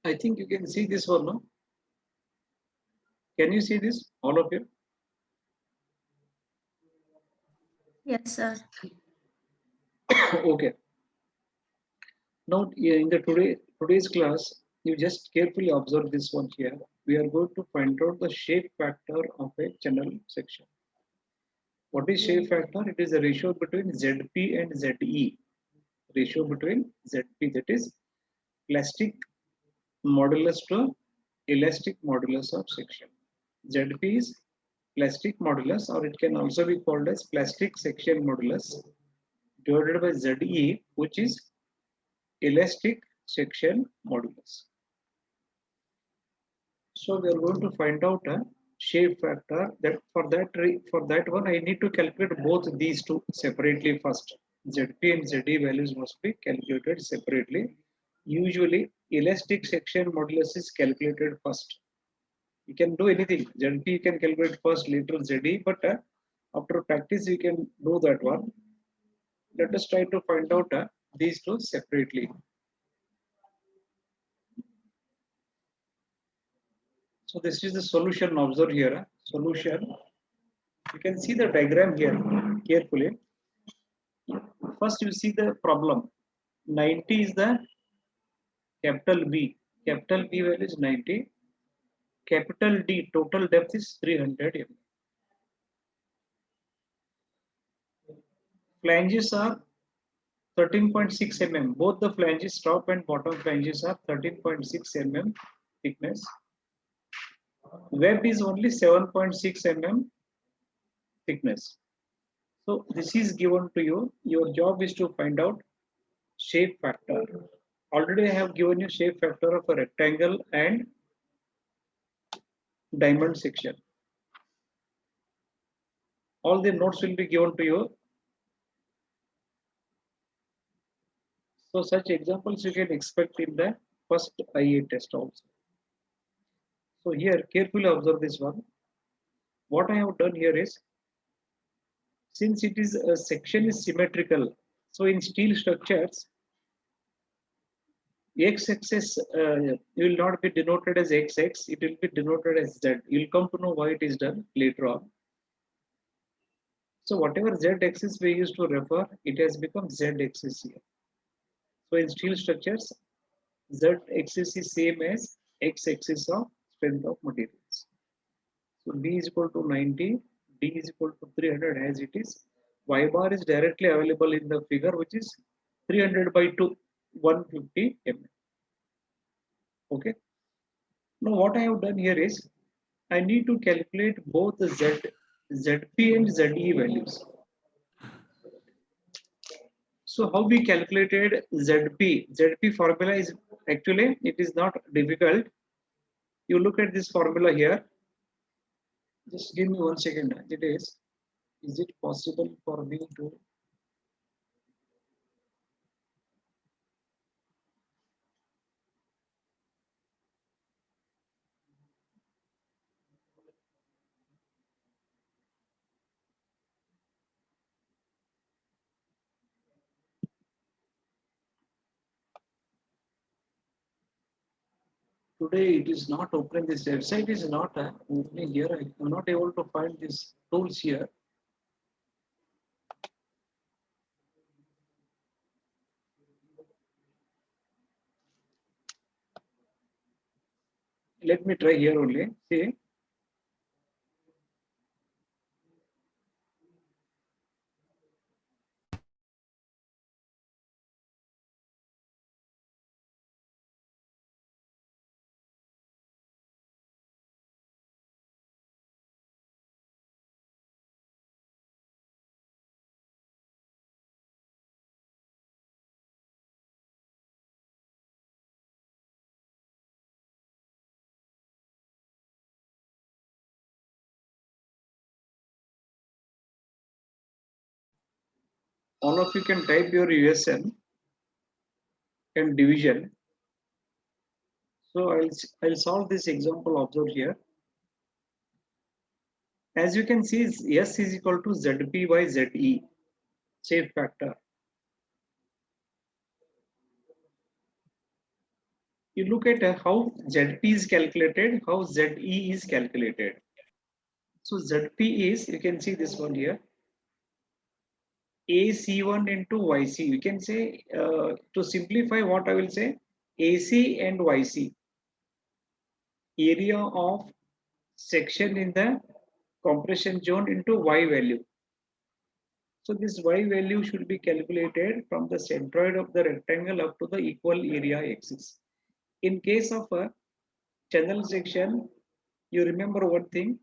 I think you can see this one, no? Can you see this, all of you? Yes, sir. Okay. Now, in the today's class, you just carefully observe this one here. We are going to find out the shape factor of a channel section. What is shape factor? It is the ratio between ZP and ZE. Ratio between ZP, that is plastic modulus to elastic modulus of section. ZP is plastic modulus, or it can also be called as plastic section modulus, divided by ZE, which is elastic section modulus. So we are going to find out a shape factor. That for that one I need to calculate both these two separately first. ZP and ZE values must be calculated separately. Usually elastic section modulus is calculated first. You can do anything. ZP you can calculate first, later ZE, but after practice you can do that one. Let us try to find out these two separately. So this is the solution. Observe here. Solution. You can see the diagram here carefully. First, you see the problem. 90 is the capital B. Capital B value is 90. Capital D total depth is 300 mm. Flanges are 13.6 mm. Both the flanges, top and bottom flanges, are 13.6 mm thickness. Web is only 7.6 mm thickness. So this is given to you. Your job is to find out shape factor. Already I have given you shape factor of a rectangle and diamond section. All the notes will be given to you. So such examples you can expect in the first IA test also. So here carefully observe this one. What I have done here is, since it is a section is symmetrical, so in steel structures, x-axis will not be denoted as xx, it will be denoted as z. You will come to know why it is done later on. So whatever z-axis we used to refer, it has become z-axis here. So in steel structures, z-axis is same as x-axis of strength of materials. So B is equal to 90, D is equal to 300 as it is. Y bar is directly available in the figure, which is 300 by 2, 150 mm. Okay. Now what I have done here is, I need to calculate both the ZP and ZE values. So how we calculated ZP? ZP formula is actually, it is not difficult. You look at this formula here. Just give me 1 second. Is it possible for me to? Today it is not open. This website is not opening here. I am not able to find these tools here. Let me try here only. See. All of you can type your USN and division. So I'll solve this example observed here. As you can see, S is equal to ZP by ZE, shape factor. You look at how ZP is calculated, how ZE is calculated. So ZP is, you can see this one here, AC1 into YC. You can say, to simplify what I will say, AC and YC, area of section in the compression zone into Y value. So this Y value should be calculated from the centroid of the rectangle up to the equal area axis. In case of a channel section, you remember one thing,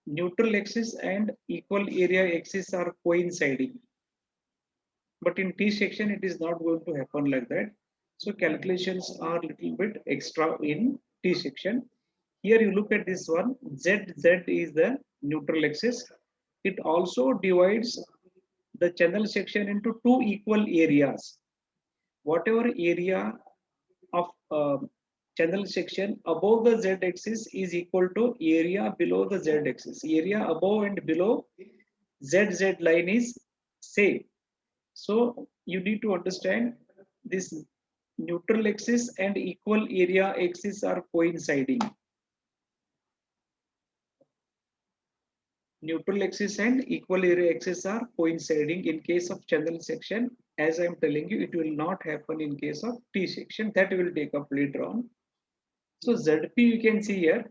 neutral axis and equal area axis are coinciding. But in T section, it is not going to happen like that. So calculations are little bit extra in T section. Here you look at this one, ZZ is the neutral axis. It also divides the channel section into two equal areas. Whatever area of channel section above the Z axis is equal to area below the Z axis. Area above and below ZZ line is same. So you need to understand this neutral axis and equal area axis are coinciding. Neutral axis and equal area axis are coinciding in case of channel section. As I am telling you, it will not happen in case of T section. That will take up later on. So ZP you can see here.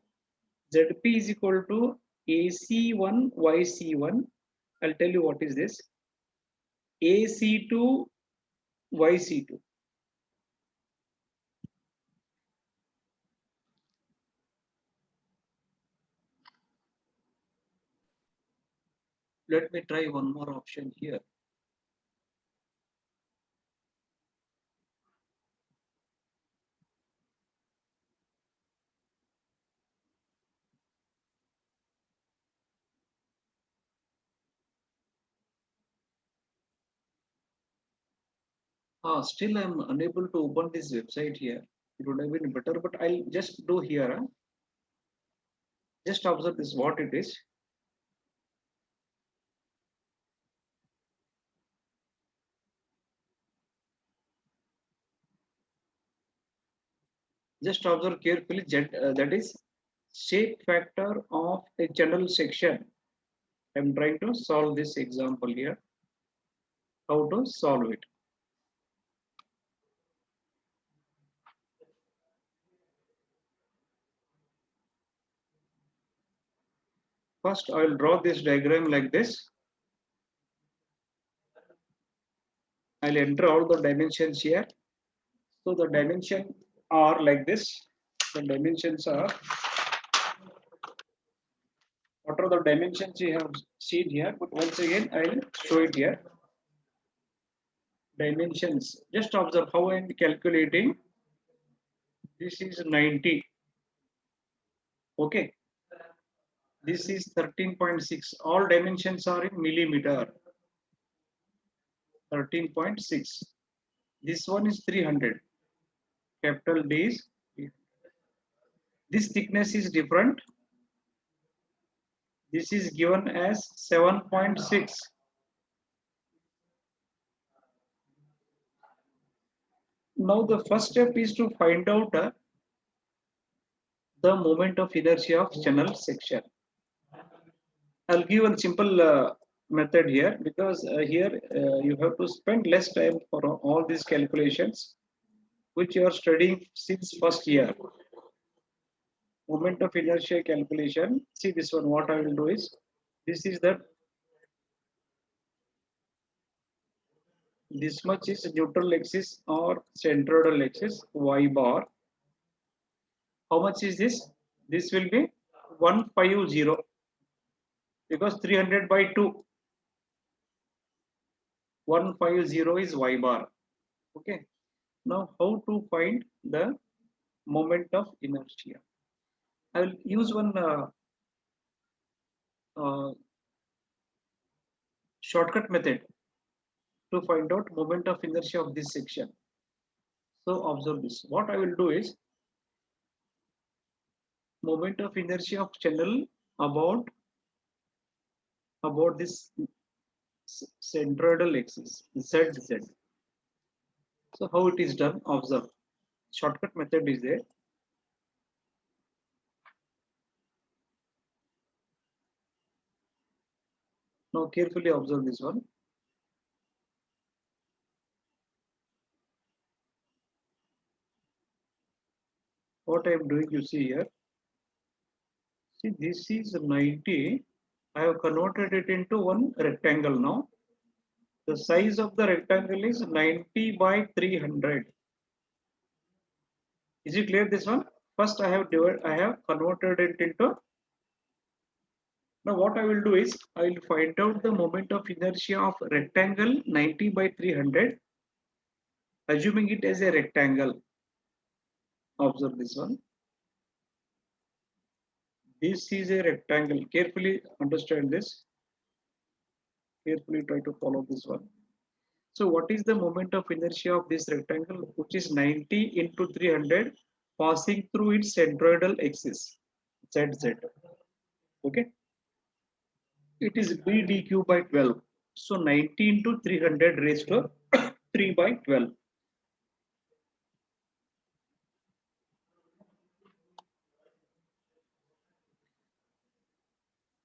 ZP is equal to AC1 YC1. I'll tell you what is this. AC2 YC2. Let me try one more option here. Still I'm unable to open this website here. It would have been better, but I'll just do here. Just observe this, what it is. Just observe carefully, that is shape factor of a channel section. I'm trying to solve this example here. How to solve it? First, I will draw this diagram like this. I'll enter all the dimensions here. So the dimensions are like this. The dimensions are, what are the dimensions you have seen here? But once again, I'll show it here. Dimensions. Just observe how I'm calculating. This is 90. Okay. This is 13.6. All dimensions are in millimeter. 13.6. This one is 300. Capital D is 300. This thickness is different. This is given as 7.6. Now the first step is to find out the moment of inertia of channel section. I'll give a simple method here, because here you have to spend less time for all these calculations which you are studying since first year. Moment of inertia calculation. See this one, what I will do is, this is the, this much is neutral axis or centroidal axis, y bar. How much is this? This will be 150, because 300 by 2. 150 is y bar. Okay. Now how to find the moment of inertia? I will use one uh, shortcut method to find out moment of inertia of this section. So observe this. What I will do is, moment of inertia of channel about this centroidal axis ZZ. So how it is done? Observe. Shortcut method is there. Now carefully observe this one. What I am doing, you see here. See, this is 90. I have converted it into one rectangle now. The size of the rectangle is 90 by 300. Is it clear this one? First I have converted it into. Now what I will do is I will find out the moment of inertia of rectangle 90 by 300, assuming it as a rectangle. Observe this one. This is a rectangle. Carefully understand this. Carefully try to follow this one. So what is the moment of inertia of this rectangle, which is 90 into 300 passing through its centroidal axis, ZZ. Okay. It is B dq by 12. So 90 into 300 raised to 3 by 12.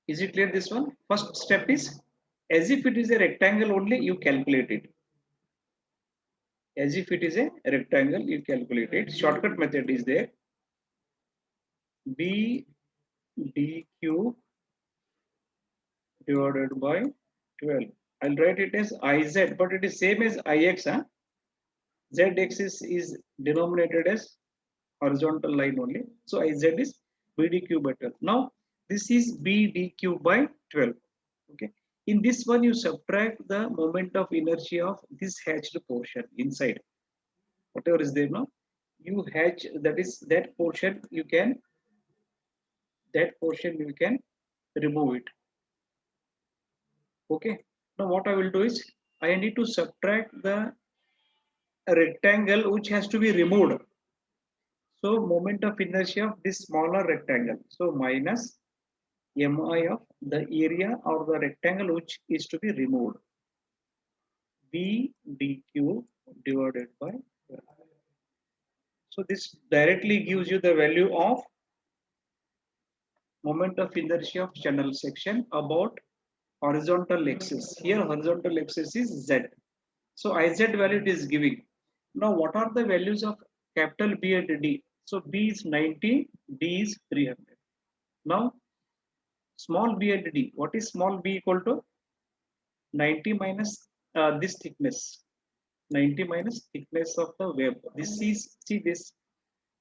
Is it clear this one? First step is, as if it is a rectangle only, you calculate it. As if it is a rectangle, you calculate it. Shortcut method is there. B dq divided by 12. I'll write it as Iz, but it is same as Ix. Huh? Z axis is denominated as horizontal line only. So Iz is B dq by 12. Now this is B dq by 12. Okay. In this one, you subtract the moment of inertia of this hatched portion inside. Whatever is there now, you hatch, that is that portion you can remove it. Okay. Now what I will do is I need to subtract the rectangle which has to be removed. So moment of inertia of this smaller rectangle. So minus mi of the area or the rectangle which is to be removed. B dq divided by 12. So this directly gives you the value of moment of inertia of channel section about horizontal axis. Here horizontal axis is Z. So Iz value it is giving. Now what are the values of capital B and D? So B is 90, D is 300. Now small b and D. What is small b equal to? 90 minus this thickness. 90 minus thickness of the web. This is, see this.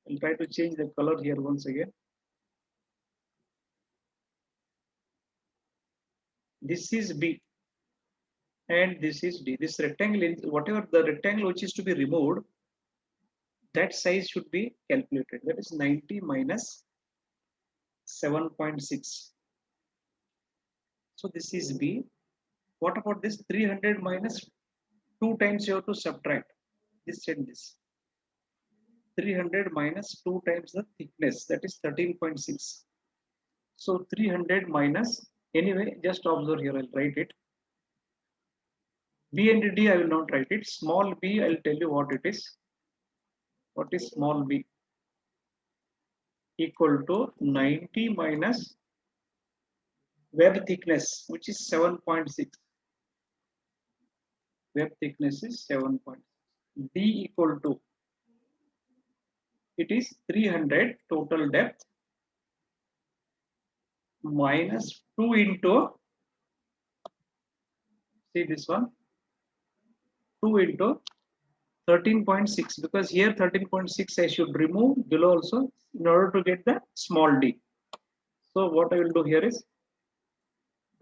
I'll try to change the color here once again. This is B and this is D. This rectangle, whatever the rectangle which is to be removed, that size should be calculated. That is 90 minus 7.6. So this is B. What about this 300 minus 2 times you have to subtract this and this. 300 minus 2 times the thickness, that is 13.6. So 300 minus, anyway, just observe here, I'll write it. B and D, I will not write it. Small b, I'll tell you what it is. What is small b? Equal to 90 minus web thickness, which is 7.6. Web thickness is 7.6. D equal to, it is 300 total depth minus 2 into, see this one, 2 into 13.6, because here 13.6 I should remove below also in order to get the small d. So what I will do here is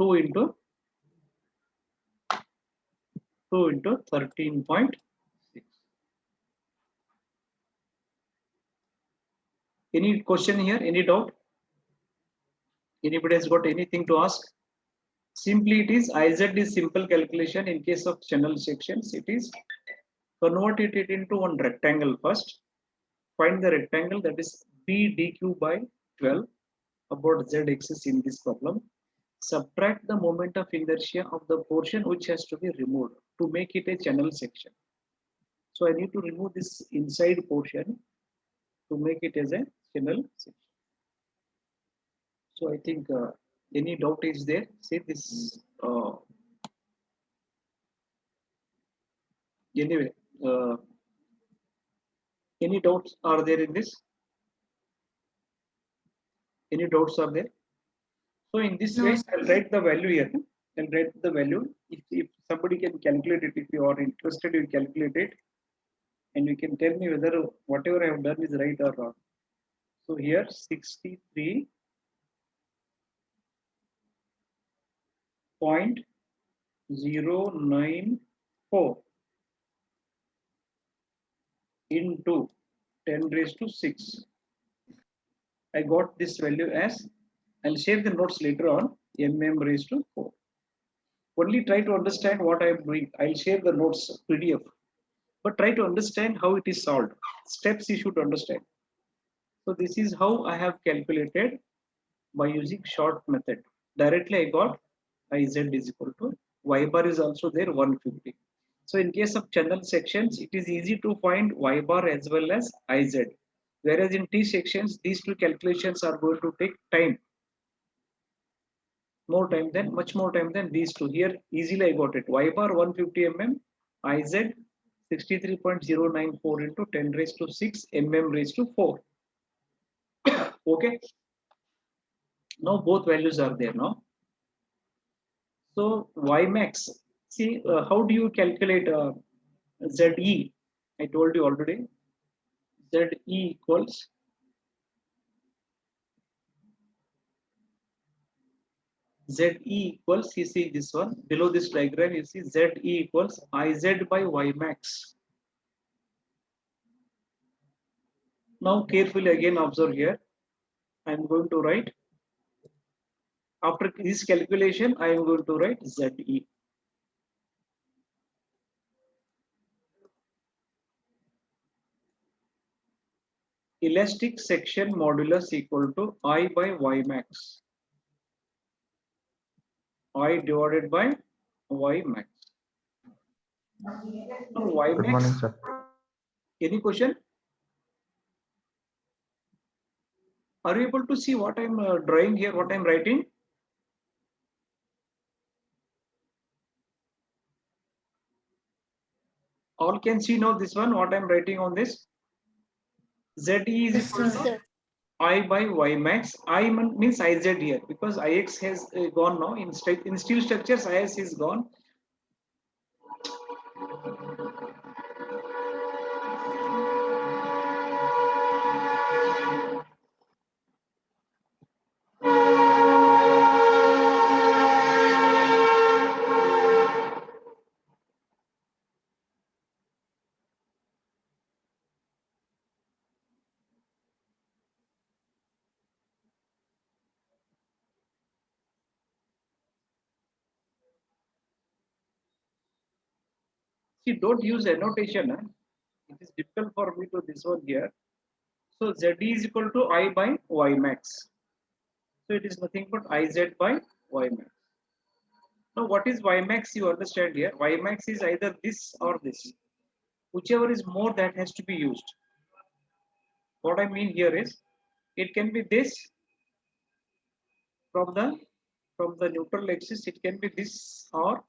2 into 13.6. Any question here? Any doubt? Anybody has got anything to ask? Simply it is Iz is simple calculation. In case of channel sections, it is convert it into one rectangle first. Find the rectangle, that is B dq by 12 about Z axis in this problem. Subtract the moment of inertia of the portion which has to be removed to make it a channel section. So I need to remove this inside portion. to make it as a channel section. So I think any doubt is there? Say this. Anyway, any doubts are there in this? Any doubts are there? So in this No, way, sir. I'll write the value here. I'll write the value. If somebody can calculate it, if you are interested, you calculate it, and you can tell me whether whatever I have done is right or wrong. So here 63.094 into 10 raised to 6. I got this value as, I'll share the notes later on, mm raised to 4. Only try to understand what I am doing. I'll share the notes PDF, but try to understand how it is solved. Steps you should understand. So this is how I have calculated by using short method. Directly I got Iz is equal to y bar is also there 150. So in case of channel sections, it is easy to find y bar as well as Iz. Whereas in T sections, these two calculations are going to take time. Much more time than these two. Here easily I got it. Y bar 150 mm, Iz 63.094 into 10 raised to 6 mm raised to 4. Okay. Now both values are there now. So Y max. See how do you calculate ZE? I told you already. ZE equals ZE equals, you see this one below this diagram, you see ZE equals Iz by Y max. Now carefully again observe here. I am going to write, after this calculation, I am going to write ZE. Elastic section modulus equal to I by Y max. I divided by Y max. Now Y Good max. morning, sir. Any question? Are you able to see what I'm drawing here, what I'm writing? All can see now this one, what I'm writing on this. ZE is Yes, equal sir. to I by Y max. I means Iz here because Ix has gone now. In steel structures, Is is gone. See, don't use annotation. It is difficult for me to this one here. So Z is equal to I by Y max. So it is nothing but Iz by Y max. Now what is Y max? You understand here. Y max is either this or this. Whichever is more, that has to be used. What I mean here is, it can be this from the neutral axis. It can be this or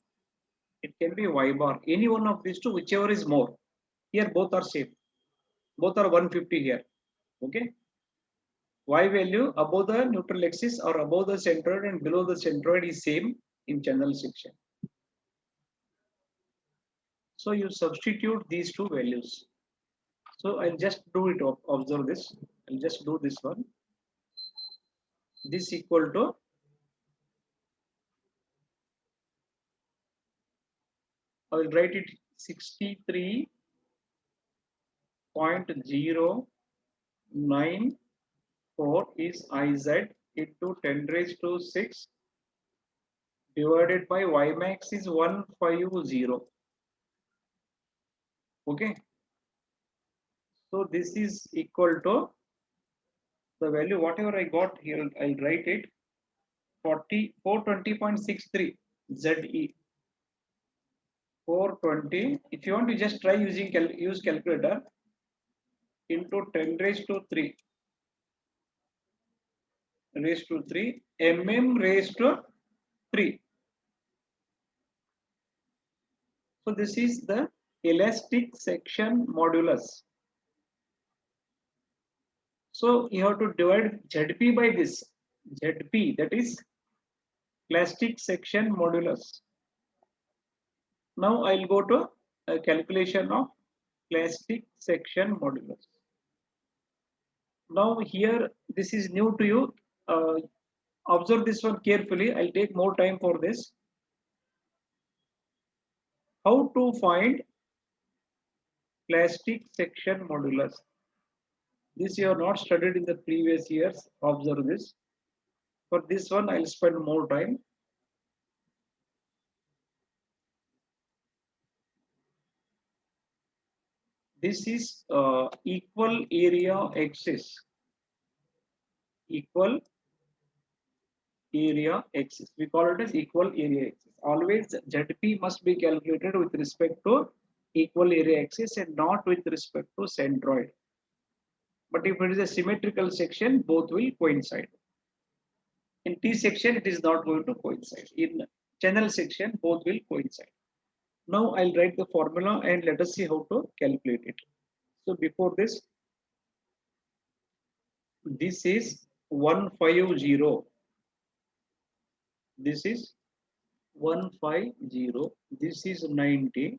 it can be Y bar. Any one of these two, whichever is more. Here both are same. Both are 150 here. Okay. Y value above the neutral axis or above the centroid and below the centroid is same in channel section. So you substitute these two values. So I'll just do it. Observe this. I'll just do this one. This equal to I will write it 63.094 is Iz into 10 raised to 6 divided by Y max is 150. Okay. So this is equal to the value, whatever I got here, I'll write it 420.63 ZE. 420. If you want to just try using use calculator, into 10 raised to 3 raised to 3 mm raised to 3. So this is the elastic section modulus. So you have to divide ZP by this. ZP, that is elastic section modulus. Now I'll go to a calculation of elastic section modulus. Now here, this is new to you. Observe this one carefully. I'll take more time for this. How to find elastic section modulus? This you have not studied in the previous years. Observe this. For this one, I'll spend more time. This is equal area axis. Equal area axis. We call it as equal area axis. Always ZP must be calculated with respect to equal area axis and not with respect to centroid. But if it is a symmetrical section, both will coincide. In T section, it is not going to coincide. In channel section, both will coincide. Now I'll write the formula and let us see how to calculate it. So before this is 150. This is 150. This is 90.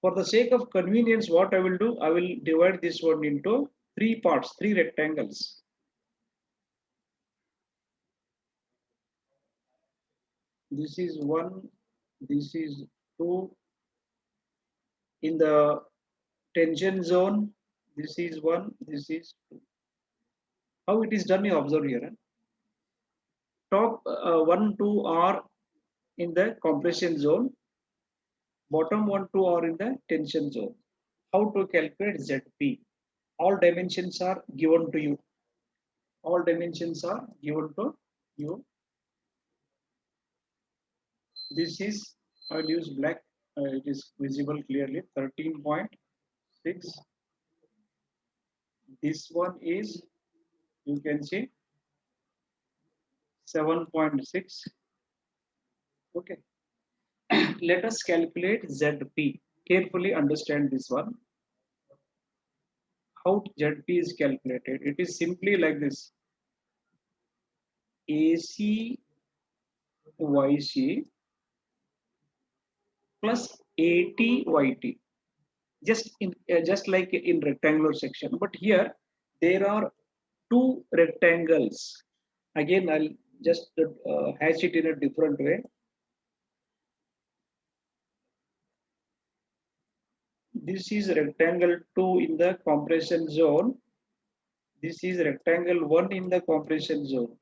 For the sake of convenience, what I will do, I will divide this one into 3 parts, 3 rectangles. This is 1, this is 2. In the tension zone, this is 1, this is 2. How it is done, you observe here. Top 1, 2 are in the compression zone. Bottom 1, 2 are in the tension zone. How to calculate ZP? All dimensions are given to you. All dimensions are given to you. This is, I will use black, it is visible clearly, 13.6. This one is, you can see, 7.6. Okay. Let us calculate ZP. Carefully understand this one. How ZP is calculated? It is simply like this. AC YC plus AT YT. Just like in rectangular section, but here there are 2 rectangles. Again, I'll just hatch it in a different way. This is rectangle 2 in the compression zone. This is rectangle 1 in the compression zone.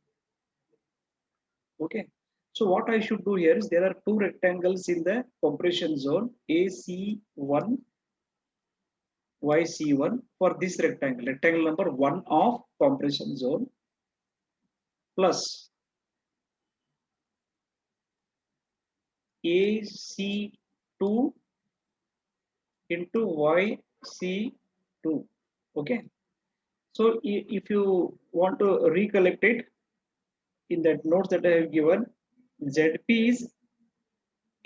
Okay. So what I should do here is there are 2 rectangles in the compression zone, AC1, YC1 for this rectangle number 1 of compression zone, plus AC2 into YC2. Okay. So if you want to recollect it, in that notes that I have given, ZP is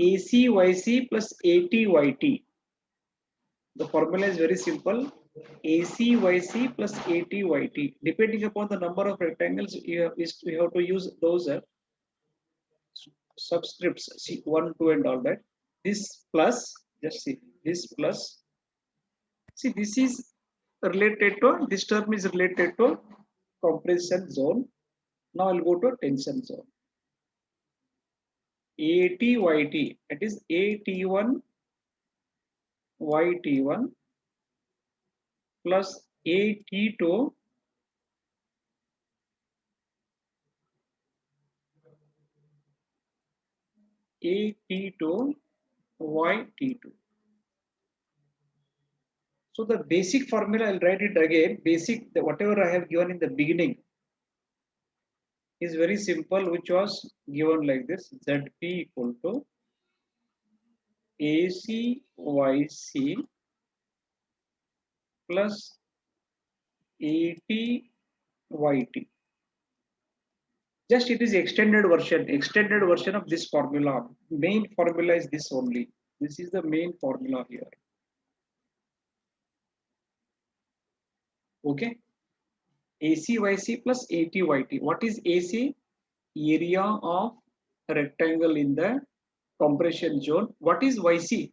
ACYC plus ATYT. The formula is very simple. ACYC plus ATYT. Depending upon the number of rectangles, you have to use those subscripts, see 1, 2 and all that. This plus, just see, this plus. See, this is related to, this term is related to compression zone. Now I'll go to tension zone. ATYT, that is AT1 YT1 plus AT2 AT2 YT2. So the basic formula, I'll write it again. Basic, whatever I have given in the beginning is very simple, which was given like this: ZP equal to ACYC plus 80 YT. Just it is extended version of this formula. Main formula is this only. This is the main formula here. Okay. ACYC plus ATYT. What is AC? Area of rectangle in the compression zone. What is YC?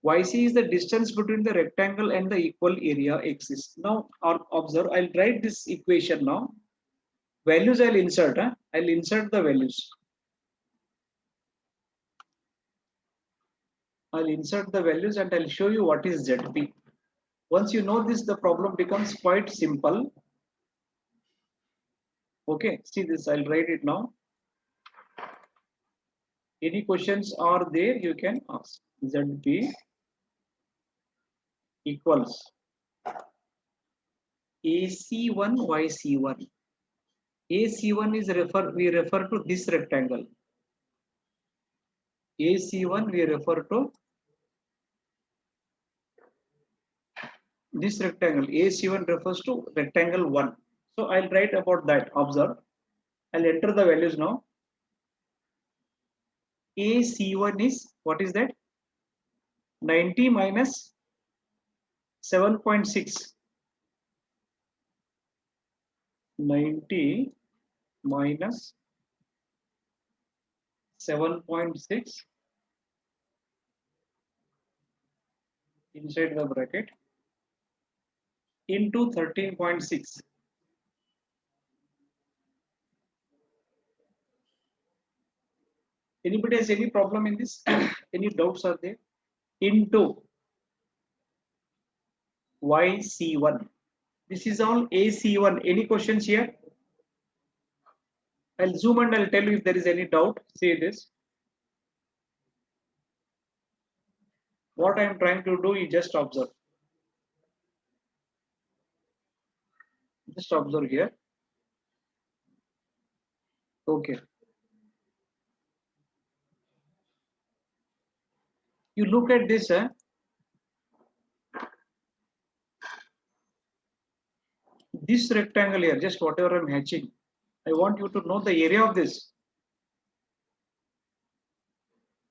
YC is the distance between the rectangle and the equal area axis. Now observe, I'll write this equation now. Values I'll insert. I'll insert the values. I'll insert the values and I'll show you what is ZP. Once you know this, the problem becomes quite simple. Okay, see this, I'll write it now. Any questions are there, you can ask. ZP equals AC1 YC1. AC1 is we refer to this rectangle. AC1 we refer to this rectangle. AC1 refers to rectangle 1. So I'll write about that. Observe. I'll enter the values now. AC1 is, what is that? 90 minus 7.6. 90 minus 7.6 inside the bracket into 13.6. Anybody has any problem in this? Any doubts are there? Into YC1. This is all AC1. Any questions here? I'll zoom and I'll tell you if there is any doubt. Say this. What I am trying to do is just observe. Just observe here. Okay. You look at this. This rectangle here, just whatever I'm hatching. I want you to know the area of this.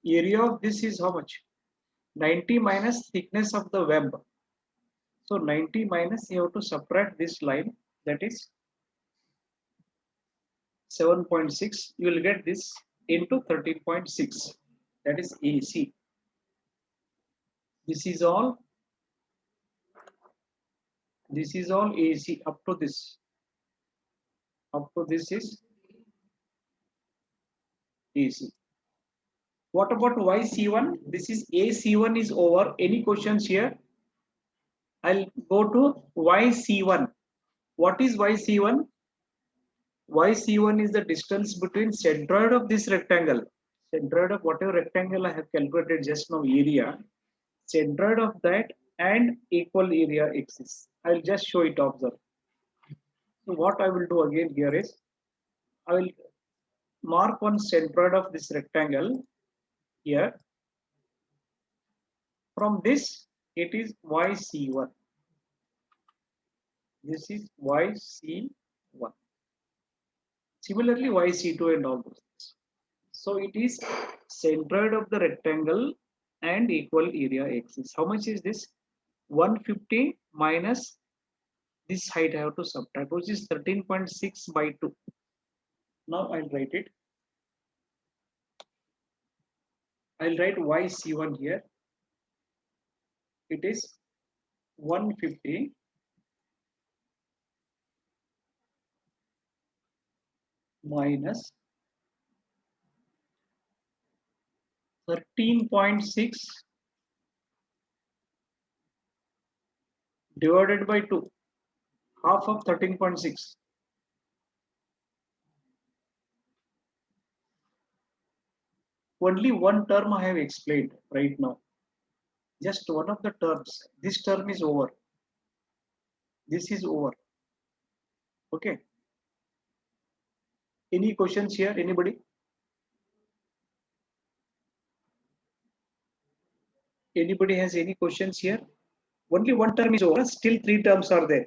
Area of this is how much? 90 minus thickness of the web. So 90 minus, you have to subtract this line, that is 7.6. You will get this into 13.6. That is AC. This is all AC up to this. Up to this is AC. What about YC1? This is AC1 is over. Any questions here? I'll go to YC1. What is YC1? YC1 is the distance between centroid of this rectangle. Centroid of whatever rectangle I have calculated just now, area. Centroid of that and equal area axis. I'll just show it, observe. So what I will do again here is, I will mark one centroid of this rectangle here. From this, it is YC1. This is YC1. Similarly, YC2 and all those things. So it is centroid of the rectangle and equal area axis. How much is this? 150 minus this height I have to subtract, which is 13.6 by 2. Now I'll write it. I'll write YC1 here. It is 150 minus 13.6 divided by 2. Half of 13.6. Only one term I have explained right now. Just one of the terms. This term is over. This is over. Okay. Any questions here? Anybody? Anybody has any questions here? only one term is over, still three terms are there.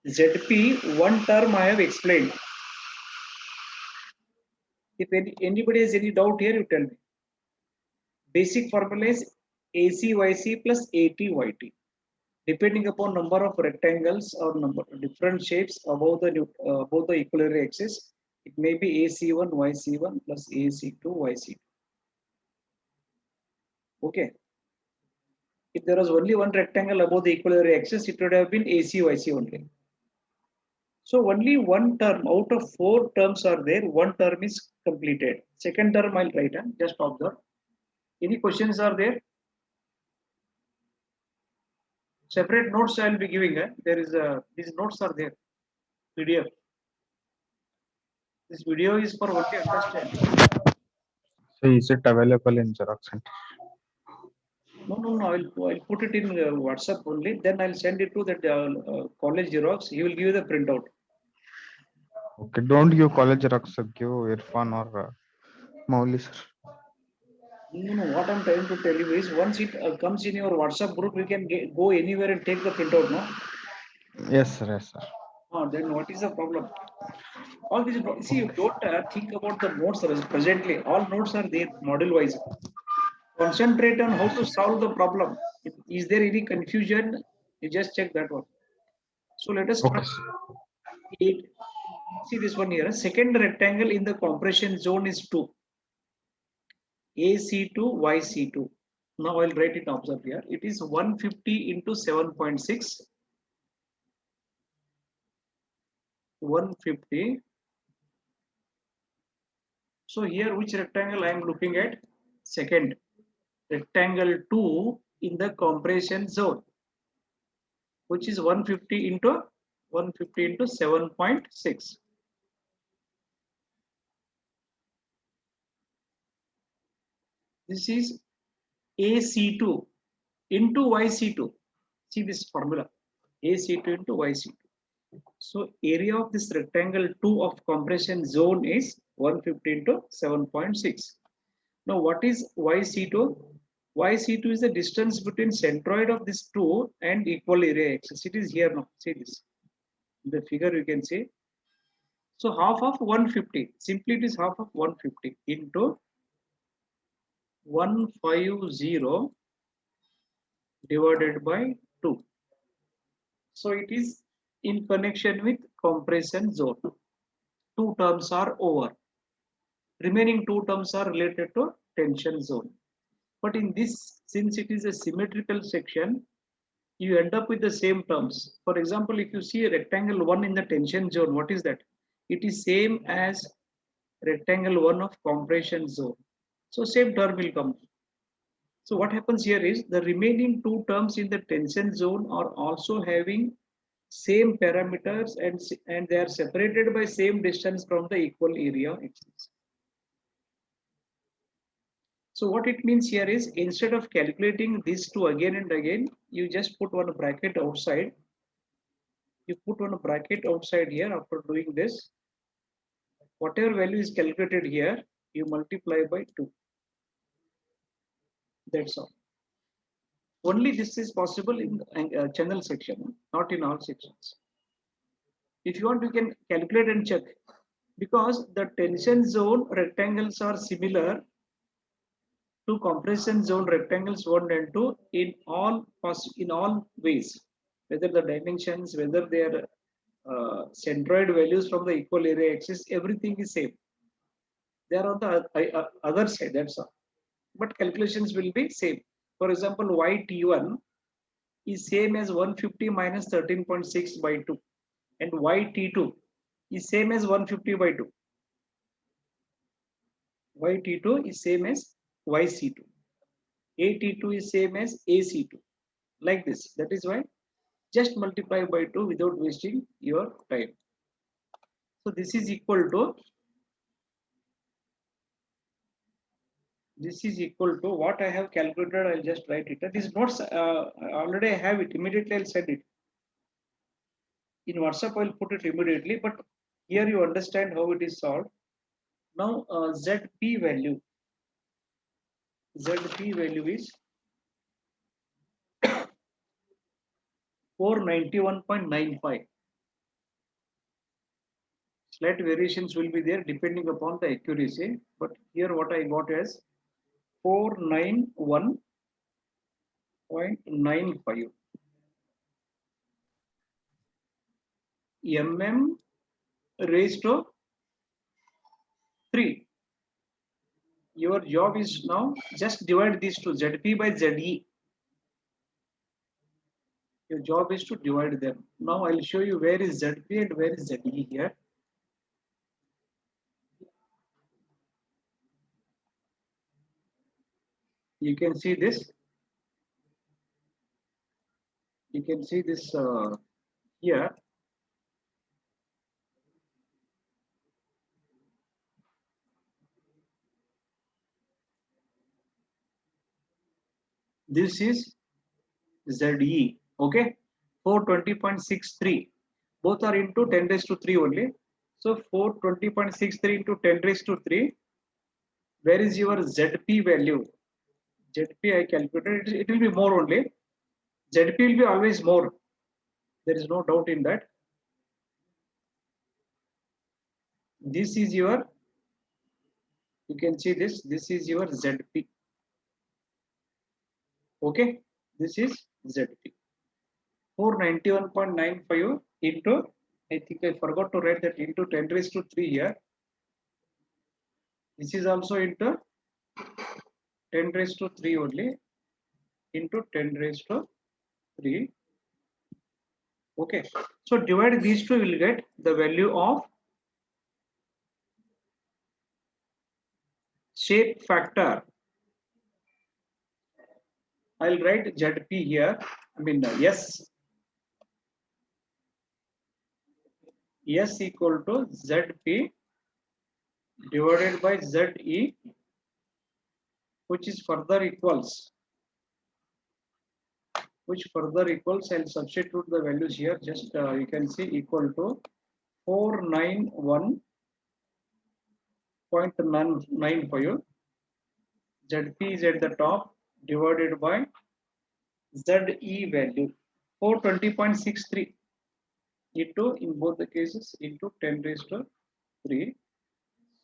ZP, one term I have explained. If anybody has any doubt here, you tell me. Basic formula is ACYC plus ATYT. Depending upon number of rectangles or number different shapes above the equilibrium axis, it may be AC1 YC1 plus AC2 YC2. Okay. If there was only one rectangle above the equilibrium axis, it would have been ACYC only. So only one term out of four terms are there. One term is completed. Second term I'll write. Just observe. Any questions are there? Separate notes I'll be giving. There is these notes are there. PDF. This video is for what you understand. So is it available in Xerox Center? No. I'll put it in WhatsApp only. Then I'll send it to that college Xerox. He will give you the printout. Okay, don't give college Xerox, give Irfan or Mauli sir. No. What I'm trying to tell you is once it comes in your WhatsApp group, you can go anywhere and take the printout. No. Yes, sir. Yes, sir. Then what is the problem? All these, see, you don't think about the notes presently. All notes are there model wise. Concentrate on how to solve the problem. Is there any confusion? You just check that one. So let us try. Okay. See this one here. Second rectangle in the compression zone is 2. AC2, YC2. Now I'll write it, observe here. It is 150 into 7.6. 150. So here which rectangle I am looking at? Second. Rectangle 2 in the compression zone, which is 150 into 7.6. This is AC2 into YC2. See this formula, AC2 into YC2. So area of this rectangle 2 of compression zone is 150 into 7.6. Now what is YC2? YC2 is the distance between centroid of this 2 and equal area axis. It is here now. See this. In the figure you can see. So half of 150. Simply it is half of 150 into 150 divided by 2. So it is in connection with compression zone. Two terms are over. Remaining two terms are related to tension zone. But in this, since it is a symmetrical section, you end up with the same terms. For example, if you see a rectangle 1 in the tension zone, what is that? It is same as rectangle 1 of compression zone. So same term will come. So what happens here is the remaining two terms in the tension zone are also having same parameters and they are separated by same distance from the equal area axis. So what it means here is instead of calculating these two again and again, you just put one bracket outside. You put one bracket outside here after doing this. Whatever value is calculated here, you multiply by 2. That's all. Only this is possible in channel section, not in all sections. If you want, you can calculate and check because the tension zone rectangles are similar to compression zone rectangles 1 and 2 in all ways, whether the dimensions, whether their centroid values from the equal area axis, everything is same. They are on the other side, that's all. But calculations will be same. For example, YT1 is same as 150 minus 13.6 by 2 and YT2 is same as 150 by 2. YT2 is same as YC2. AT2 is same as AC2. Like this. That is why just multiply by 2 without wasting your time. So this is equal to what I have calculated. I'll just write it. These notes already I have it. Immediately I'll send it. In WhatsApp I'll put it immediately, but here you understand how it is solved. Now ZP value is 491.95. Slight variations will be there depending upon the accuracy, but here what I got is 491.95 mm raised to 3. Your job is now just divide these two, ZP by ZE. Your job is to divide them. Now I'll show you where is ZP and where is ZE here. You can see this. You can see this here. This is ZE, okay? 420.63. Both are into 10 raised to 3 only. So 420.63 into 10 raised to 3. Where is your ZP value? ZP I calculated, it will be more only. ZP will be always more. There is no doubt in that. This is your, you can see this is your ZP. Okay, this is ZP. 491.95 into, I think I forgot to write that, into 10 raised to 3 here. This is also into 10 raised to 3 only, into 10 raised to 3. Okay, so divide these two, will get the value of shape factor. I'll write ZP here. I mean, S equal to ZP divided by ZE, which is further equals. I'll substitute the values here. Just you can see equal to 491.95. ZP is at the top divided by ZE value 420.63 into, in both the cases, into 10 raised to 3.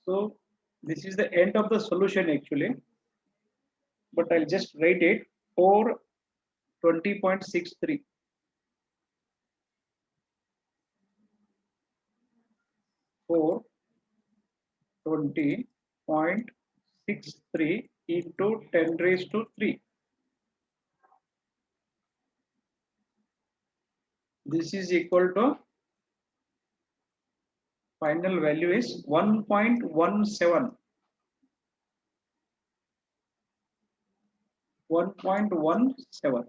So this is the end of the solution actually, but I'll just write it 420.63. 420.63 into 10 raised to 3. This is equal to, final value is 1.17. 1.17.